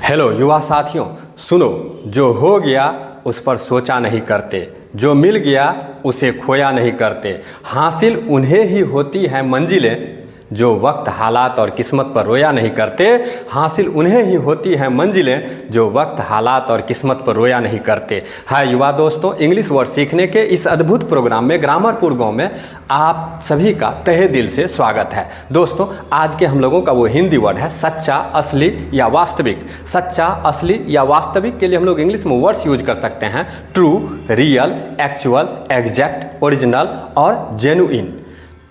Hello युवा साथियों, सुनो। जो हो गया उस पर सोचा नहीं करते, जो मिल गया उसे खोया नहीं करते। हासिल उन्हें ही होती है मंजिलें जो वक्त हालात और किस्मत पर रोया नहीं करते। हासिल उन्हें ही होती है मंजिलें जो वक्त हालात और किस्मत पर रोया नहीं करते। हाय युवा दोस्तों, इंग्लिश वर्ड सीखने के इस अद्भुत प्रोग्राम में ग्रामरपुर गांव में आप सभी का तहे दिल से स्वागत है। दोस्तों, आज के हम लोगों का वो हिंदी वर्ड है सच्चा, असली या वास्तविक। सच्चा, असली या वास्तविक के लिए हम लोग इंग्लिश में वर्ड्स यूज कर सकते हैं true, real, actual, exact, original और जेन्युइन।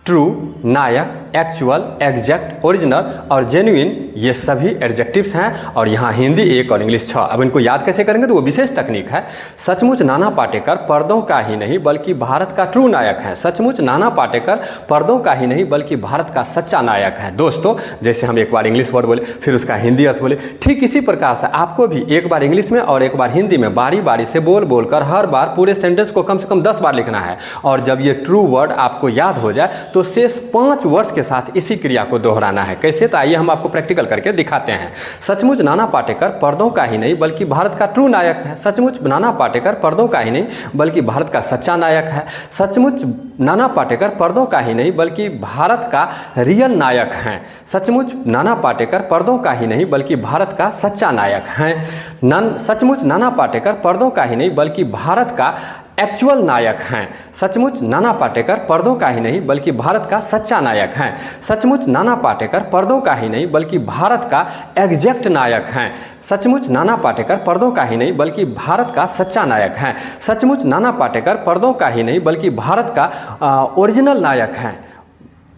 ट्रू, नायक, एक्चुअल, एग्जैक्ट, ओरिजिनल और जेन्युइन ये सभी एडजेक्टिव्स हैं और यहाँ हिंदी 1 और इंग्लिश 6। अब इनको याद कैसे करेंगे तो वो विशेष तकनीक है। सचमुच नाना पाटेकर पर्दों का ही नहीं बल्कि भारत का ट्रू नायक है। सचमुच नाना पाटेकर पर्दों का ही नहीं बल्कि भारत का सच्चा नायक है। दोस्तों, जैसे हम एक बार इंग्लिश वर्ड बोले फिर उसका हिंदी अर्थ बोले, ठीक इसी प्रकार से आपको भी एक बार इंग्लिश में और एक बार हिंदी में बारी बारी से बोल बोलकर हर बार पूरे सेंटेंस को कम से कम 10 बार लिखना है। और जब ये ट्रू वर्ड आपको याद हो जाए तो शेष 5 वर्ड्स के साथ इसी क्रिया को दोहराना है। कैसे? तो आइए हम आपको प्रैक्टिकल करके दिखाते हैं। सचमुच नाना पाटेकर पर्दों का ही नहीं बल्कि भारत का ट्रू नायक है। सचमुच नाना पाटेकर पर्दों का ही नहीं बल्कि भारत का सच्चा नायक है। सचमुच नाना पाटेकर पर्दों का ही नहीं बल्कि भारत का रियल नायक है। सचमुच नाना पाटेकर पर्दों का ही नहीं बल्कि भारत का सच्चा नायक है। सचमुच नाना पाटेकर पर्दों का ही नहीं बल्कि भारत का एक्चुअल नायक हैं। सचमुच नाना पाटेकर पर्दों का ही नहीं बल्कि भारत का सच्चा नायक हैं। सचमुच नाना पाटेकर पर्दों का ही नहीं बल्कि भारत का एग्जैक्ट नायक हैं। सचमुच नाना पाटेकर पर्दों का ही नहीं बल्कि भारत का सच्चा नायक हैं। सचमुच नाना पाटेकर पर्दों का ही नहीं बल्कि भारत का ओरिजिनल नायक हैं।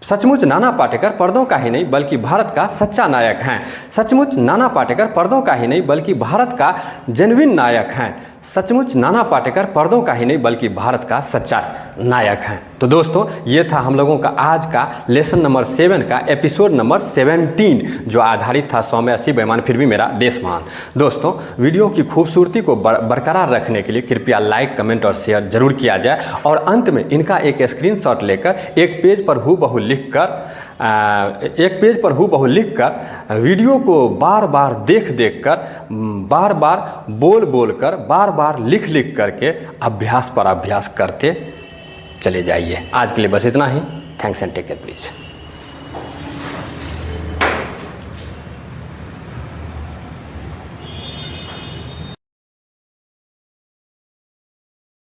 सचमुच नाना पाटेकर पर्दों का ही नहीं बल्कि भारत का सच्चा नायक हैं। सचमुच नाना पाटेकर पर्दों का ही नहीं बल्कि भारत का जेन्युइन नायक हैं। सचमुच नाना पाटेकर पर्दों का ही नहीं बल्कि भारत का सच्चा नायक हैं। तो दोस्तों, ये था हम लोगों का आज का लेसन नंबर 7 का एपिसोड नंबर 17 जो आधारित था 100 में 80 बेईमान फिर भी मेरा देश महान। दोस्तों, वीडियो की खूबसूरती को बरकरार रखने के लिए कृपया लाइक, कमेंट और शेयर जरूर किया जाए। और अंत में इनका एक स्क्रीनशॉट लेकर एक पेज पर हूबहू लिखकर वीडियो को बार बार देख कर, बार बार बोल कर, बार बार लिख करके अभ्यास पर अभ्यास करते चले जाइए। आज के लिए बस इतना ही। Thanks and take care please.